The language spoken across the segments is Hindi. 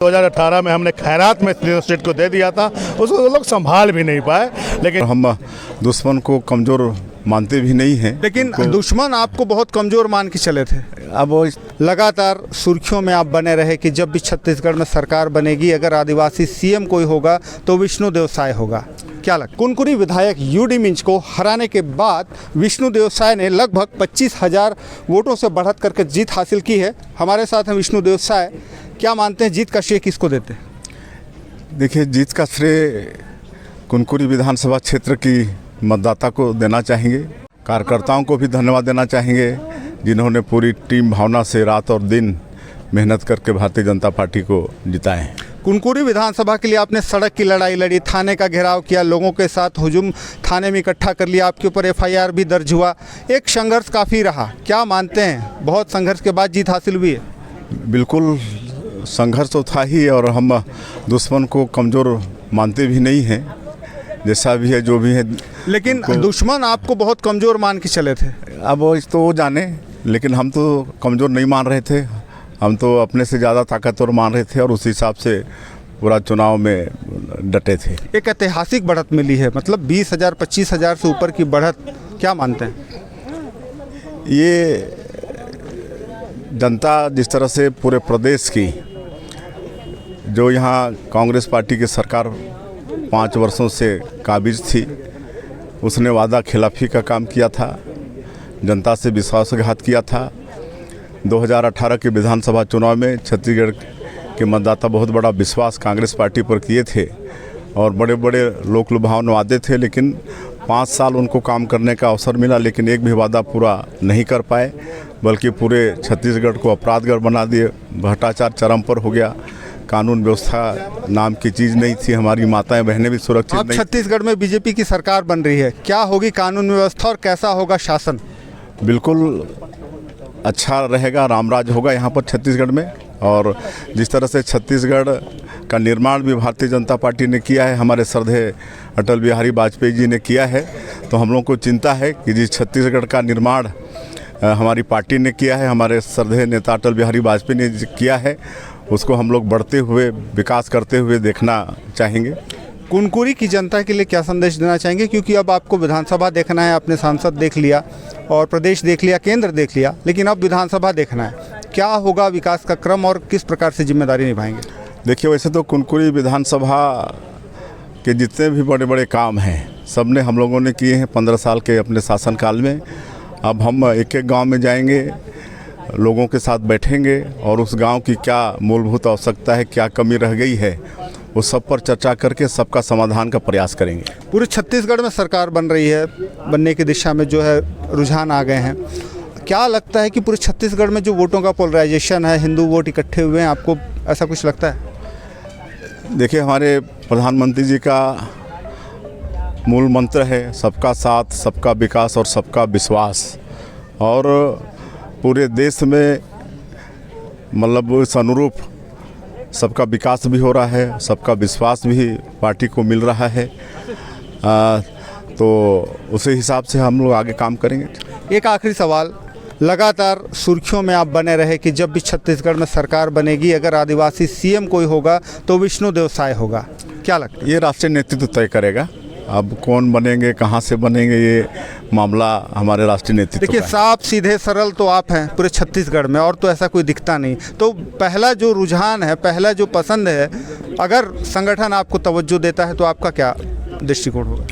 2018 में हमने खैरात में स्टेट को दे दिया था, उसको लोग संभाल भी नहीं पाए। लेकिन हम दुश्मन को कमज़ोर मानते भी नहीं हैं। लेकिन दुश्मन आपको बहुत कमज़ोर मान के चले थे। अब लगातार सुर्खियों में आप बने रहे कि जब भी छत्तीसगढ़ में सरकार बनेगी, अगर आदिवासी सीएम कोई होगा तो विष्णुदेव साय होगा। क्या लगता? कुनकुरी विधायक यूडी मिंज को हराने के बाद विष्णुदेव साय ने लगभग 25,000 वोटों से बढ़त करके जीत हासिल की है। हमारे साथ हैं विष्णुदेव साय। क्या मानते हैं, जीत का श्रेय किसको देते हैं? देखिए, जीत का श्रेय कुनकुरी विधानसभा क्षेत्र की मतदाता को देना चाहेंगे। कार्यकर्ताओं को भी धन्यवाद देना चाहेंगे, जिन्होंने पूरी टीम भावना से रात और दिन मेहनत करके भारतीय जनता पार्टी को जिताए हैं। कुनकुरी विधानसभा के लिए आपने सड़क की लड़ाई लड़ी, थाने का घेराव किया, लोगों के साथ हुजूम थाने में इकट्ठा कर लिया, आपके ऊपर एफआईआर भी दर्ज हुआ। एक संघर्ष काफ़ी रहा। क्या मानते हैं, बहुत संघर्ष के बाद जीत हासिल हुई है? बिल्कुल, संघर्ष तो था ही, और हम दुश्मन को कमज़ोर मानते भी नहीं हैं। जैसा भी है, जो भी है। लेकिन दुश्मन आपको बहुत कमज़ोर मान के चले थे। अब तो वो जाने, लेकिन हम तो कमज़ोर नहीं मान रहे थे। हम तो अपने से ज़्यादा ताकतवर मान रहे थे और उस हिसाब से पूरा चुनाव में डटे थे। एक ऐतिहासिक बढ़त मिली है, मतलब 20,000 25,000 से ऊपर की बढ़त। क्या मानते हैं? ये जनता जिस तरह से पूरे प्रदेश की, जो यहाँ कांग्रेस पार्टी की सरकार 5 वर्षों से काबिज थी, उसने वादा खिलाफी का काम किया था, जनता से विश्वासघात किया था। 2018 के विधानसभा चुनाव में छत्तीसगढ़ के मतदाता बहुत बड़ा विश्वास कांग्रेस पार्टी पर किए थे और बड़े बड़े लोक लुभावन वादे थे, लेकिन 5 साल उनको काम करने का अवसर मिला, लेकिन एक भी वादा पूरा नहीं कर पाए, बल्कि पूरे छत्तीसगढ़ को अपराधगढ़ बना दिए। भ्रष्टाचार चरम पर हो गया, कानून व्यवस्था नाम की चीज़ नहीं थी, हमारी माताएं बहनें भी सुरक्षित नहीं। छत्तीसगढ़ में बीजेपी की सरकार बन रही है, क्या होगी कानून व्यवस्था और कैसा होगा शासन? बिल्कुल अच्छा रहेगा, रामराज होगा यहाँ पर छत्तीसगढ़ में। और जिस तरह से छत्तीसगढ़ का निर्माण भी भारतीय जनता पार्टी ने किया है, हमारे श्रद्धेय अटल बिहारी वाजपेयी जी ने किया है, तो हम लोग को चिंता है कि जिस छत्तीसगढ़ का निर्माण हमारी पार्टी ने किया है, हमारे श्रद्धेय नेता अटल बिहारी वाजपेयी ने किया है, उसको हम लोग बढ़ते हुए, विकास करते हुए देखना चाहेंगे। कुनकुरी की जनता के लिए क्या संदेश देना चाहेंगे, क्योंकि अब आपको विधानसभा देखना है, आपने सांसद देख लिया और प्रदेश देख लिया, केंद्र देख लिया, लेकिन अब विधानसभा देखना है। क्या होगा विकास का क्रम और किस प्रकार से जिम्मेदारी निभाएंगे? देखिए, वैसे तो कुनकुरी विधानसभा के जितने भी बड़े बड़े काम हैं, सब ने हम लोगों ने किए हैं 15 साल के अपने शासनकाल में। अब हम एक एक गांव में जाएंगे, लोगों के साथ बैठेंगे और उस गांव की क्या मूलभूत आवश्यकता है, क्या कमी रह गई है, उस सब पर चर्चा करके सबका समाधान का प्रयास करेंगे। पूरे छत्तीसगढ़ में सरकार बन रही है, बनने की दिशा में जो है रुझान आ गए हैं। क्या लगता है कि पूरे छत्तीसगढ़ में जो वोटों का पोलराइजेशन है, हिंदू वोट इकट्ठे हुए हैं, आपको ऐसा कुछ लगता है? देखिए, हमारे प्रधानमंत्री जी का मूल मंत्र है सबका साथ, सबका विकास और सबका विश्वास, और पूरे देश में मतलब उस अनुरूप सबका विकास भी हो रहा है, सबका विश्वास भी पार्टी को मिल रहा है। तो उसी हिसाब से हम लोग आगे काम करेंगे। एक आखिरी सवाल, लगातार सुर्खियों में आप बने रहे कि जब भी छत्तीसगढ़ में सरकार बनेगी, अगर आदिवासी सीएम कोई होगा तो विष्णुदेव साय होगा। क्या लगता है? ये राष्ट्रीय नेतृत्व तय करेगा। अब कौन बनेंगे, कहाँ से बनेंगे, ये मामला हमारे राष्ट्रीय नेतृत्व। देखिए, साफ सीधे सरल तो आप हैं पूरे छत्तीसगढ़ में, और तो ऐसा कोई दिखता नहीं। तो पहला जो रुझान है, पहला जो पसंद है, अगर संगठन आपको तवज्जो देता है तो आपका क्या दृष्टिकोण होगा?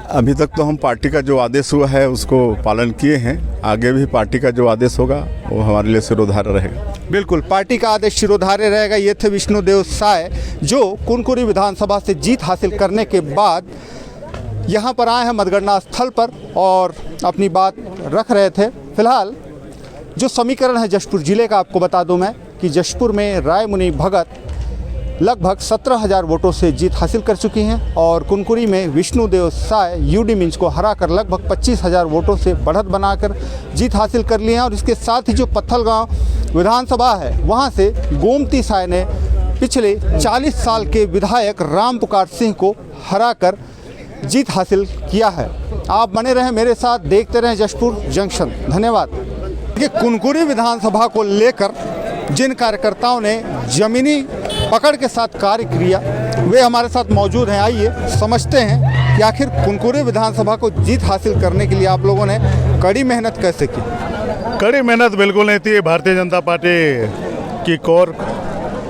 अभी तक तो हम पार्टी का जो आदेश हुआ है उसको पालन किए हैं। आगे भी पार्टी का जो आदेश होगा वो हमारे लिए शिरोधार्य रहेगा। बिल्कुल, पार्टी का आदेश शिरोधार्य रहेगा। ये थे विष्णुदेव साय, जो कुनकुरी विधानसभा से जीत हासिल करने के बाद यहाँ पर आए हैं मतगणना स्थल पर और अपनी बात रख रहे थे। फिलहाल जो समीकरण है जशपुर जिले का, आपको बता दूं मैं कि जशपुर में रायमुनि भगत लगभग 17,000 वोटों से जीत हासिल कर चुकी हैं और कुनकुरी में विष्णुदेव साय यूडी मिंज को हराकर लगभग 25,000 वोटों से बढ़त बनाकर जीत हासिल कर ली है। और इसके साथ ही जो पत्थलगांव विधानसभा है, वहां से गोमती साय ने पिछले 40 साल के विधायक राम पुकार सिंह को हराकर जीत हासिल किया है। आप बने रहें मेरे साथ, देखते रहें जशपुर जंक्शन। धन्यवाद। ये कुनकुरी विधानसभा को लेकर जिन कार्यकर्ताओं ने ज़मीनी पकड़ के साथ कार्य किया वे हमारे साथ मौजूद हैं। आइए समझते हैं कि आखिर कुनकुरी विधानसभा को जीत हासिल करने के लिए आप लोगों ने कड़ी मेहनत कैसे की। कड़ी मेहनत बिल्कुल नहीं थी। भारतीय जनता पार्टी की कोर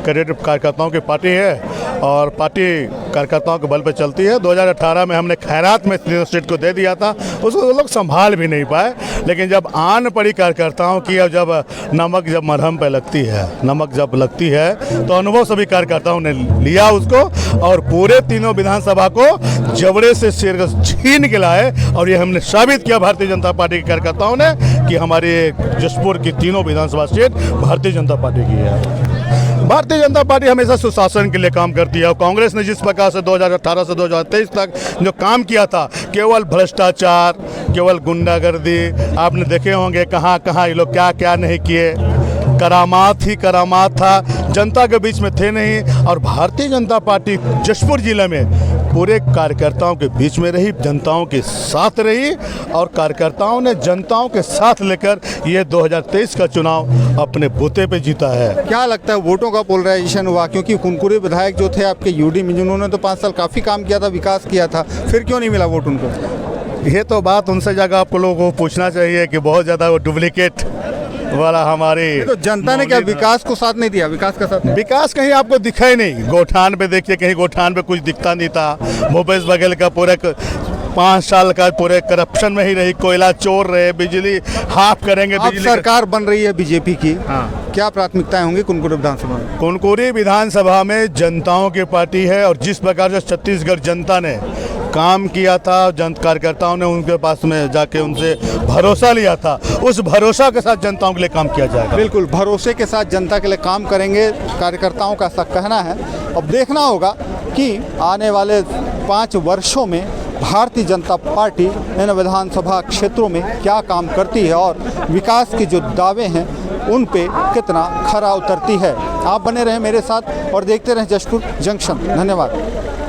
कैडेट कार्यकर्ताओं की पार्टी है और पार्टी कार्यकर्ताओं के बल पर चलती है। 2018 में हमने खैरात में स्टेट को दे दिया था, उसको वो लोग संभाल भी नहीं पाए। लेकिन जब आन पड़ी कार्यकर्ताओं की और जब नमक जब मरहम पे लगती है, नमक जब लगती है तो अनुभव सभी कार्यकर्ताओं ने लिया उसको और पूरे तीनों विधानसभा को जबड़े से सिर छीन के लाए। और ये हमने साबित किया भारतीय जनता पार्टी के कार्यकर्ताओं ने कि हमारी जशपुर की तीनों विधानसभा सीट भारतीय जनता पार्टी की है। भारतीय जनता पार्टी हमेशा सुशासन के लिए काम करती है और कांग्रेस ने जिस प्रकार से 2018 से 2023 तक जो काम किया था, केवल भ्रष्टाचार, केवल गुंडागर्दी, आपने देखे होंगे कहाँ कहाँ ये लोग क्या क्या नहीं किए। करामात ही करामात था, जनता के बीच में थे नहीं। और भारतीय जनता पार्टी जशपुर जिले में पूरे कार्यकर्ताओं के बीच में रही, जनताओं के साथ रही और कार्यकर्ताओं ने जनताओं के साथ लेकर ये 2023 का चुनाव अपने बूते पे जीता है। क्या लगता है वोटों का पोलराइजेशन हुआ? क्योंकि कुनकुरी विधायक जो थे आपके यूडी मिंजू, उन्होंने तो 5 साल काफ़ी काम किया था, विकास किया था, फिर क्यों नहीं मिला वोट उनको? ये तो बात उनसे जगह आप लोगों को पूछना चाहिए कि बहुत ज़्यादा वो डुप्लीकेट वाला हमारी तो जनता ने क्या विकास को साथ नहीं दिया? विकास का साथ विकास कहीं आपको दिखा ही नहीं। गोठान पे देखिए, कहीं गोठान पे कुछ दिखता नहीं था। भूपेश बघेल का पूरे 5 साल का पूरे करप्शन में ही रही, कोयला चोर रहे, बिजली हाफ करेंगे। अब बिजली सरकार बन रही है बीजेपी की, हाँ। क्या प्राथमिकताएं होंगी कुनकुरी विधानसभा में? कुनकुरी विधानसभा में जनताओं की पार्टी है और जिस प्रकार से छत्तीसगढ़ जनता ने काम किया था, जन कार्यकर्ताओं ने उनके पास में जाके उनसे भरोसा लिया था, उस भरोसा के साथ जनताओं के लिए काम किया जाएगा। बिल्कुल भरोसे के साथ जनता के लिए काम करेंगे, कार्यकर्ताओं का ऐसा कहना है। अब देखना होगा कि आने वाले 5 वर्षों में भारतीय जनता पार्टी इन विधानसभा क्षेत्रों में क्या काम करती है और विकास के जो दावे हैं उन पे कितना खरा उतरती है। आप बने रहें मेरे साथ और देखते रहें जशपुर जंक्शन। धन्यवाद।